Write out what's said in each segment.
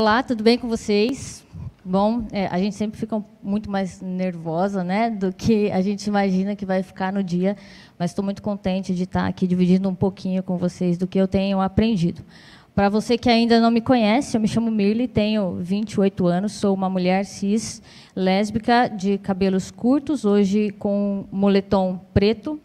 Olá, tudo bem com vocês? Bom, a gente sempre fica muito mais nervosa, né, do que a gente imagina que vai ficar no dia, mas estou muito contente de estar aqui dividindo um pouquinho com vocês do que eu tenho aprendido. Para você que ainda não me conhece, eu me chamo Mirly, tenho 28 anos, sou uma mulher cis, lésbica, de cabelos curtos, hoje com moletom preto.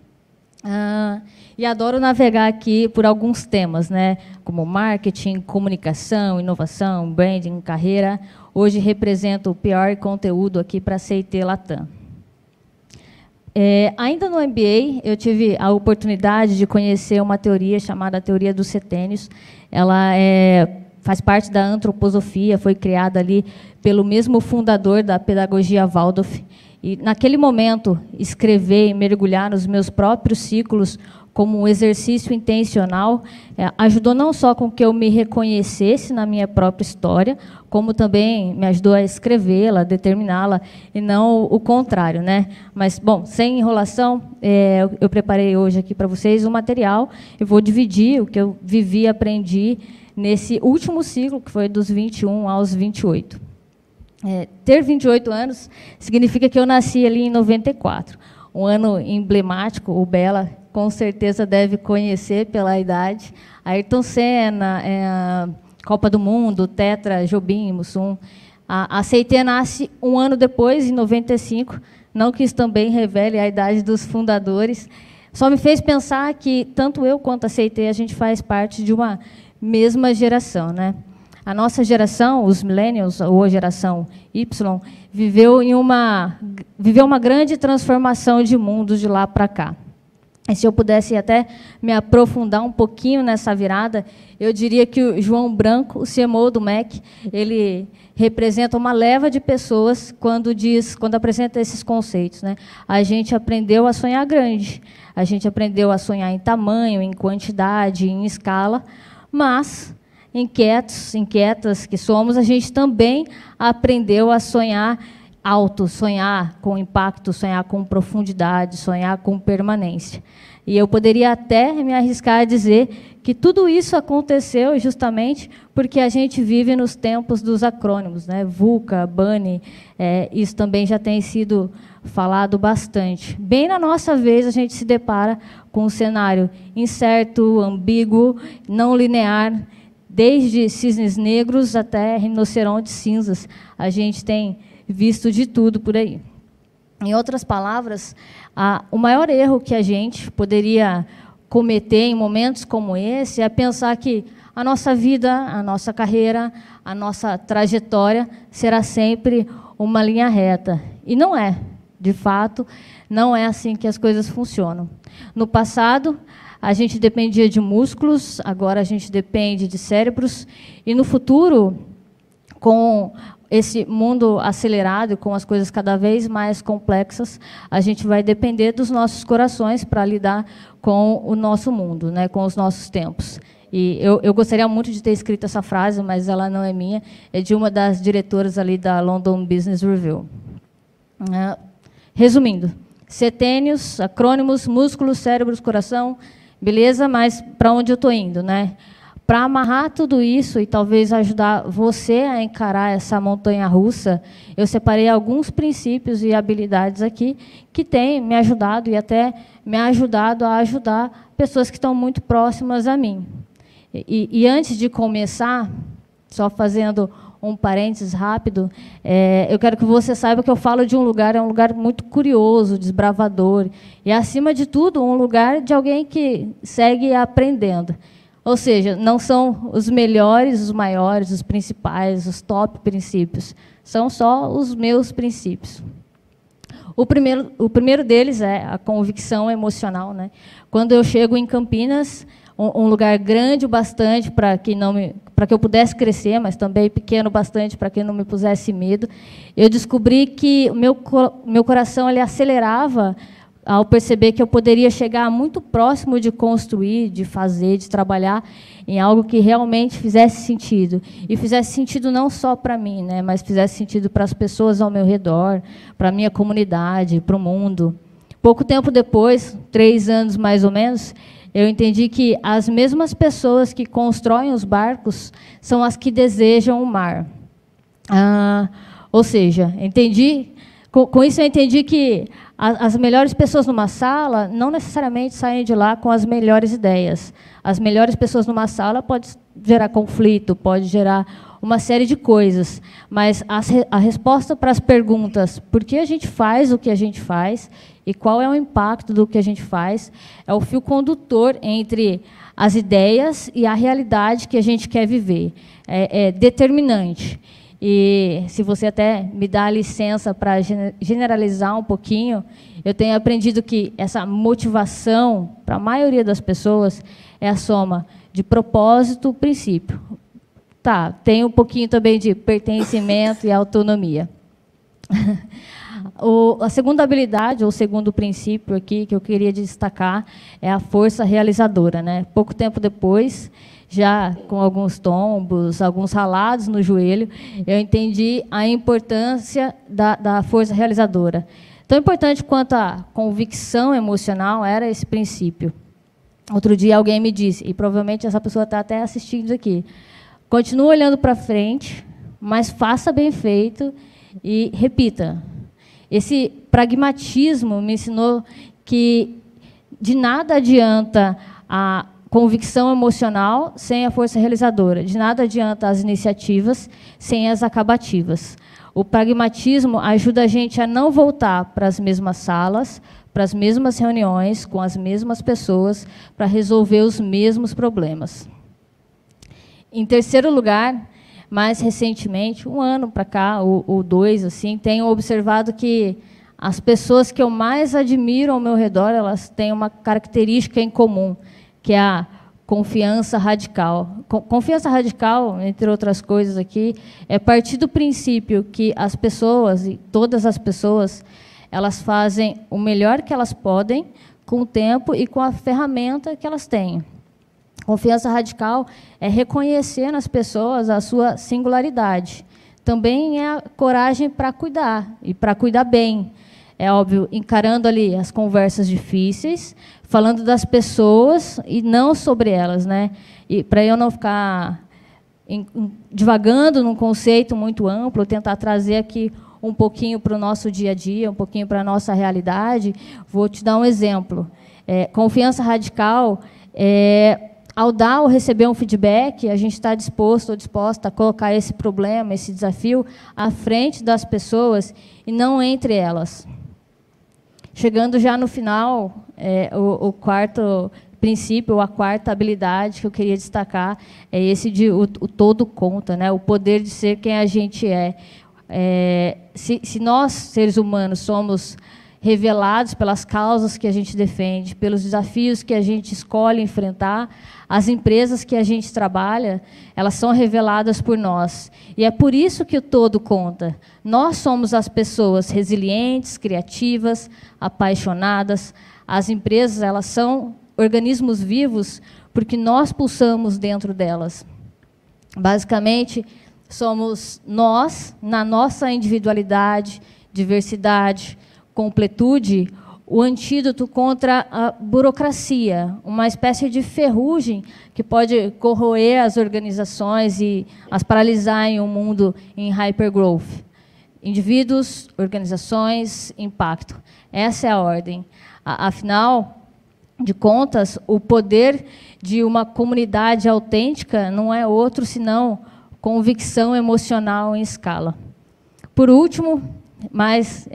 E adoro navegar aqui por alguns temas, né, como marketing, comunicação, inovação, branding, carreira. Hoje represento o PR conteúdo aqui para a CIT Latam. Ainda no MBA, eu tive a oportunidade de conhecer uma teoria chamada teoria dos setênios. Ela faz parte da antroposofia, foi criada ali pelo mesmo fundador da pedagogia Waldorf. E, naquele momento, escrever e mergulhar nos meus próprios ciclos como um exercício intencional ajudou não só com que eu me reconhecesse na minha própria história, como também me ajudou a escrevê-la, determiná-la, e não o contrário, né? Mas, bom, sem enrolação, eu preparei hoje aqui para vocês um material e vou dividir o que eu vivi e aprendi nesse último ciclo, que foi dos 21 aos 28. Ter 28 anos significa que eu nasci ali em 94, um ano emblemático. O Bela com certeza deve conhecer pela idade. Ayrton Senna, Copa do Mundo, Tetra, Jobim, Mussum. A CIT nasce um ano depois, em 95, não que isso também revele a idade dos fundadores. Só me fez pensar que tanto eu quanto a CIT, a gente faz parte de uma mesma geração, né? A nossa geração, os millennials, ou a geração Y, viveu uma grande transformação de mundo de lá para cá. E se eu pudesse até me aprofundar um pouquinho nessa virada, eu diria que o João Branco, o CMO do MEC, ele representa uma leva de pessoas quando apresenta esses conceitos, né? A gente aprendeu a sonhar grande, a gente aprendeu a sonhar em tamanho, em quantidade, em escala, mas inquietas que somos, a gente também aprendeu a sonhar alto, sonhar com impacto, sonhar com profundidade, sonhar com permanência. E eu poderia até me arriscar a dizer que tudo isso aconteceu justamente porque a gente vive nos tempos dos acrônimos, né? VUCA, BANI, isso também já tem sido falado bastante. Bem na nossa vez, a gente se depara com um cenário incerto, ambíguo, não linear. Desde cisnes negros até rinocerontes cinzas, a gente tem visto de tudo por aí. Em outras palavras, o maior erro que a gente poderia cometer em momentos como esse é pensar que a nossa vida, a nossa carreira, a nossa trajetória será sempre uma linha reta. E não é, de fato, não é assim que as coisas funcionam. No passado, a gente dependia de músculos, agora a gente depende de cérebros. E no futuro, com esse mundo acelerado, com as coisas cada vez mais complexas, a gente vai depender dos nossos corações para lidar com o nosso mundo, né, com os nossos tempos. E eu gostaria muito de ter escrito essa frase, mas ela não é minha, é de uma das diretoras ali da London Business Review. Resumindo, setênios, acrônimos, músculos, cérebros, coração. Beleza, mas para onde eu estou indo, né? Para amarrar tudo isso e talvez ajudar você a encarar essa montanha-russa, eu separei alguns princípios e habilidades aqui que têm me ajudado e até me ajudado a ajudar pessoas que estão muito próximas a mim. E antes de começar, só fazendo um parênteses rápido, eu quero que você saiba que eu falo de um lugar, é um lugar muito curioso, desbravador, e, acima de tudo, um lugar de alguém que segue aprendendo. Ou seja, não são os melhores, os maiores, os principais, os top princípios, são só os meus princípios. O primeiro deles é a convicção emocional, né? Quando eu chego em Campinas, um lugar grande o bastante para que eu pudesse crescer, mas também pequeno bastante para que não me pusesse medo, eu descobri que o meu coração ele acelerava ao perceber que eu poderia chegar muito próximo de construir, de fazer, de trabalhar em algo que realmente fizesse sentido. E fizesse sentido não só para mim, né, mas fizesse sentido para as pessoas ao meu redor, para a minha comunidade, para o mundo. Pouco tempo depois, 3 anos mais ou menos, eu entendi que as mesmas pessoas que constroem os barcos são as que desejam o mar. Ou seja, com isso eu entendi que as melhores pessoas numa sala não necessariamente saem de lá com as melhores ideias. As melhores pessoas numa sala pode gerar conflito, pode gerar uma série de coisas, mas a resposta para as perguntas, por que a gente faz o que a gente faz e qual é o impacto do que a gente faz, é o fio condutor entre as ideias e a realidade que a gente quer viver. É determinante. E, se você até me dá a licença para generalizar um pouquinho, eu tenho aprendido que essa motivação, para a maioria das pessoas, é a soma de propósito e princípio. Tá, tem um pouquinho também de pertencimento e autonomia. A segunda habilidade, ou o segundo princípio aqui que eu queria destacar, é a força realizadora, né? Pouco tempo depois, já com alguns tombos, alguns ralados no joelho, eu entendi a importância da força realizadora. Tão importante quanto a convicção emocional era esse princípio. Outro dia alguém me disse, e provavelmente essa pessoa está até assistindo aqui, continue olhando para frente, mas faça bem feito e repita. Esse pragmatismo me ensinou que de nada adianta a convicção emocional sem a força realizadora. De nada adianta as iniciativas sem as acabativas. O pragmatismo ajuda a gente a não voltar para as mesmas salas, para as mesmas reuniões, com as mesmas pessoas, para resolver os mesmos problemas. Em terceiro lugar, mais recentemente, um ano para cá, ou dois, assim, tenho observado que as pessoas que eu mais admiro ao meu redor, elas têm uma característica em comum, que é a confiança radical. Confiança radical, entre outras coisas aqui, é partir do princípio que as pessoas, e todas as pessoas, elas fazem o melhor que elas podem com o tempo e com a ferramenta que elas têm. Confiança radical é reconhecer nas pessoas a sua singularidade. Também é a coragem para cuidar, e para cuidar bem. É óbvio, encarando ali as conversas difíceis, falando das pessoas e não sobre elas, né? E para eu não ficar divagando num conceito muito amplo, tentar trazer aqui um pouquinho para o nosso dia a dia, um pouquinho para a nossa realidade, vou te dar um exemplo. Confiança radical ao dar ou receber um feedback, a gente está disposto ou disposta a colocar esse problema, esse desafio, à frente das pessoas e não entre elas. Chegando já no final, o quarto princípio, ou a quarta habilidade que eu queria destacar, é esse de o todo conta, né? O poder de ser quem a gente é. Se nós, seres humanos, somos revelados pelas causas que a gente defende, pelos desafios que a gente escolhe enfrentar, as empresas que a gente trabalha, elas são reveladas por nós. E é por isso que o todo conta. Nós somos as pessoas resilientes, criativas, apaixonadas. As empresas, elas são organismos vivos porque nós pulsamos dentro delas. Basicamente, somos nós, na nossa individualidade, diversidade, completude, o antídoto contra a burocracia, uma espécie de ferrugem que pode corroer as organizações e as paralisar em um mundo em hypergrowth. Indivíduos, organizações, impacto. Essa é a ordem. Afinal de contas, o poder de uma comunidade autêntica não é outro senão convicção emocional em escala. Por último, mais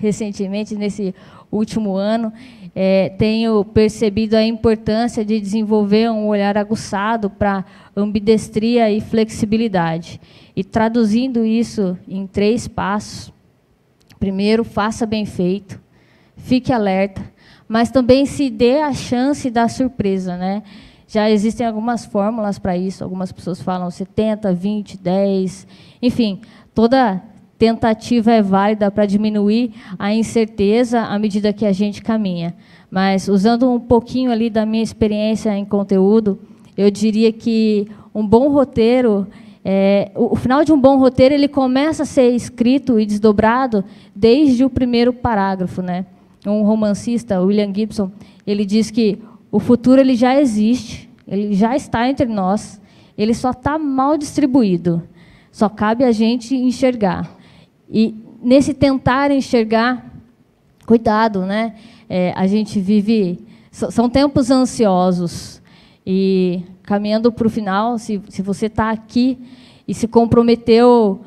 recentemente, nesse último ano, tenho percebido a importância de desenvolver um olhar aguçado para ambidestria e flexibilidade. E traduzindo isso em 3 passos. Primeiro, faça bem feito, fique alerta, mas também se dê a chance da surpresa, né? Já existem algumas fórmulas para isso, algumas pessoas falam 70, 20, 10, enfim, toda tentativa é válida para diminuir a incerteza à medida que a gente caminha. Mas, usando um pouquinho ali da minha experiência em conteúdo, eu diria que um bom roteiro, o final de um bom roteiro, ele começa a ser escrito e desdobrado desde o primeiro parágrafo, né? Um romancista, William Gibson, ele diz que o futuro ele já existe, ele já está entre nós, ele só está mal distribuído. Só cabe a gente enxergar. E, nesse tentar enxergar, cuidado, né? A gente vive... São tempos ansiosos. E, caminhando para o final, se você está aqui e se comprometeu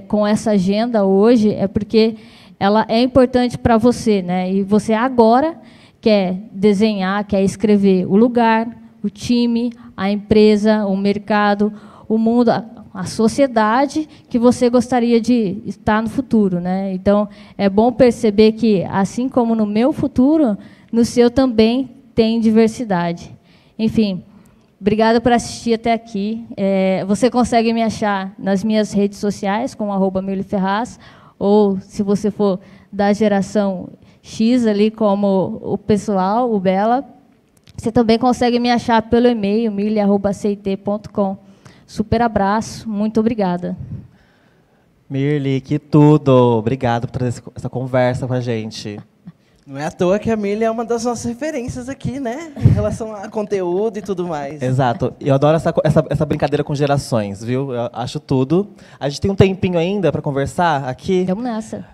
com essa agenda hoje, é porque ela é importante para você, né? E você agora quer desenhar, quer escrever o lugar, o time, a empresa, o mercado, o mundo, a sociedade que você gostaria de estar no futuro, né? Então, é bom perceber que, assim como no meu futuro, no seu também tem diversidade. Enfim, obrigada por assistir até aqui. Você consegue me achar nas minhas redes sociais, com @mirliferraz, ou, se você for da geração X, ali, como o pessoal, o Bela, você também consegue me achar pelo e-mail, mirli@cit.com. Super abraço, muito obrigada. Mirli, que tudo! Obrigado por trazer essa conversa com a gente. Não é à toa que a Mirli é uma das nossas referências aqui, né? Em relação a conteúdo e tudo mais. Exato. Eu adoro essa brincadeira com gerações, viu? Eu acho tudo. A gente tem um tempinho ainda para conversar aqui. Vamos nessa.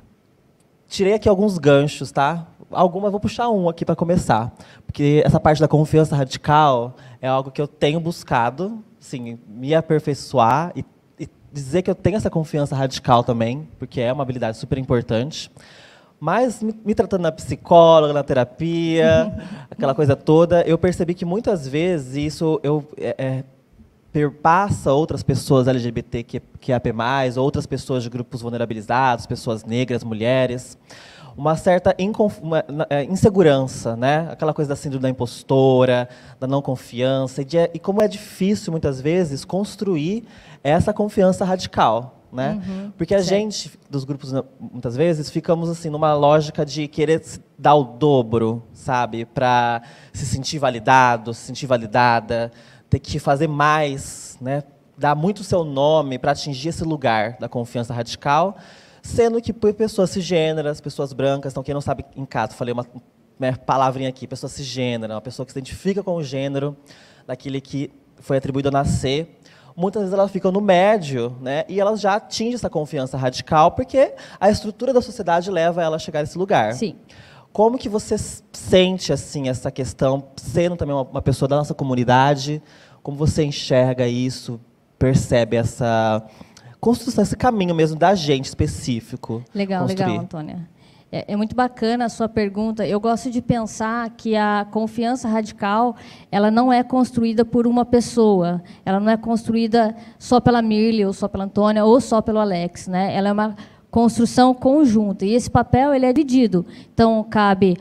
Tirei aqui alguns ganchos, tá? Vou puxar um aqui para começar. Porque essa parte da confiança radical é algo que eu tenho buscado, assim, me aperfeiçoar e dizer que eu tenho essa confiança radical também, porque é uma habilidade super importante. Mas, me tratando na psicóloga, na terapia, aquela coisa toda, eu percebi que, muitas vezes, isso perpassa outras pessoas LGBTQIAP+, outras pessoas de grupos vulnerabilizados, pessoas negras, mulheres, uma certa insegurança, né? Aquela coisa da síndrome da impostora, da não confiança, e como é difícil, muitas vezes, construir essa confiança radical. Né? Porque a gente, dos grupos, muitas vezes, ficamos assim numa lógica de querer dar o dobro, sabe? Para se sentir validado, se sentir validada, ter que fazer mais, né? Dar muito o seu nome para atingir esse lugar da confiança radical, sendo que por pessoas cisgêneras, pessoas brancas, então quem não sabe em casa, falei uma palavrinha aqui, pessoa cisgênera, uma pessoa que se identifica com o gênero daquele que foi atribuído a nascer, muitas vezes elas ficam no médio, né, e elas já atingem essa confiança radical, porque a estrutura da sociedade leva ela a chegar a esse lugar. Sim. Como que você sente assim, essa questão, sendo também uma pessoa da nossa comunidade, como você enxerga isso, percebe essa construção, esse caminho mesmo da gente específico? Legal, Antônia. É muito bacana a sua pergunta. Eu gosto de pensar que a confiança radical, ela não é construída por uma pessoa. Ela não é construída só pela Mirli, ou só pela Antônia, ou só pelo Alex, né? Ela é uma construção conjunta. E esse papel ele é dividido. Então, cabe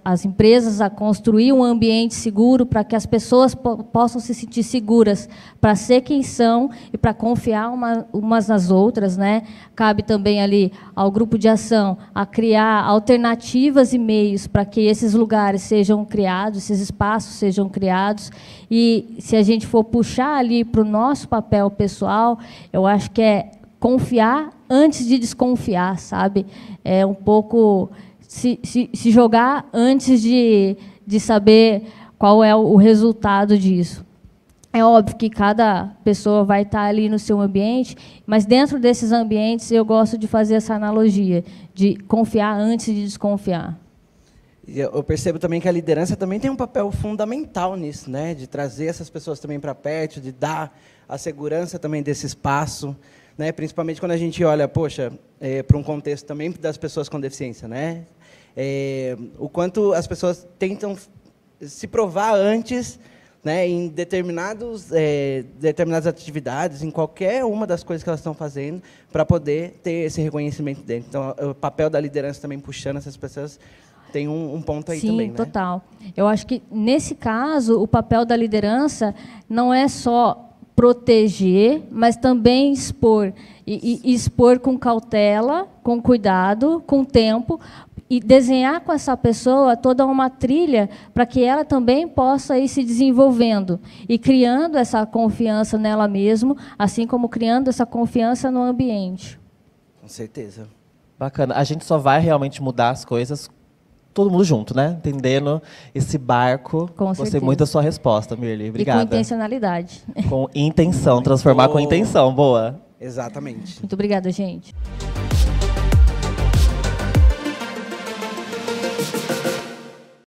às empresas a construir um ambiente seguro para que as pessoas possam se sentir seguras para ser quem são e para confiar umas nas outras, né? Cabe também ali ao grupo de ação a criar alternativas e meios para que esses lugares sejam criados, esses espaços sejam criados. E se a gente for puxar ali para o nosso papel pessoal, eu acho que é confiar antes de desconfiar, sabe? É um pouco se jogar antes de saber qual é o resultado disso. É óbvio que cada pessoa vai estar ali no seu ambiente, mas dentro desses ambientes eu gosto de fazer essa analogia, de confiar antes de desconfiar. Eu percebo também que a liderança também tem um papel fundamental nisso, né? De trazer essas pessoas também para perto, de dar a segurança também desse espaço, né? Principalmente quando a gente olha, poxa, para um contexto também das pessoas com deficiência, né? O quanto as pessoas tentam se provar antes, né, em determinadas atividades, em qualquer uma das coisas que elas estão fazendo, para poder ter esse reconhecimento dentro. Então, o papel da liderança também puxando essas pessoas tem um ponto aí. Sim, também, né? Sim, total. Eu acho que, nesse caso, o papel da liderança não é só proteger, mas também expor. E expor com cautela, com cuidado, com tempo, e desenhar com essa pessoa toda uma trilha para que ela também possa ir se desenvolvendo e criando essa confiança nela mesma, assim como criando essa confiança no ambiente. Com certeza. Bacana. A gente só vai realmente mudar as coisas todo mundo junto, né? Entendendo esse barco. Com Gostei certeza. muito da sua resposta, Mirly. Obrigada. E com intencionalidade. Com intenção, transformar com intenção. Boa. Exatamente. Muito obrigada, gente.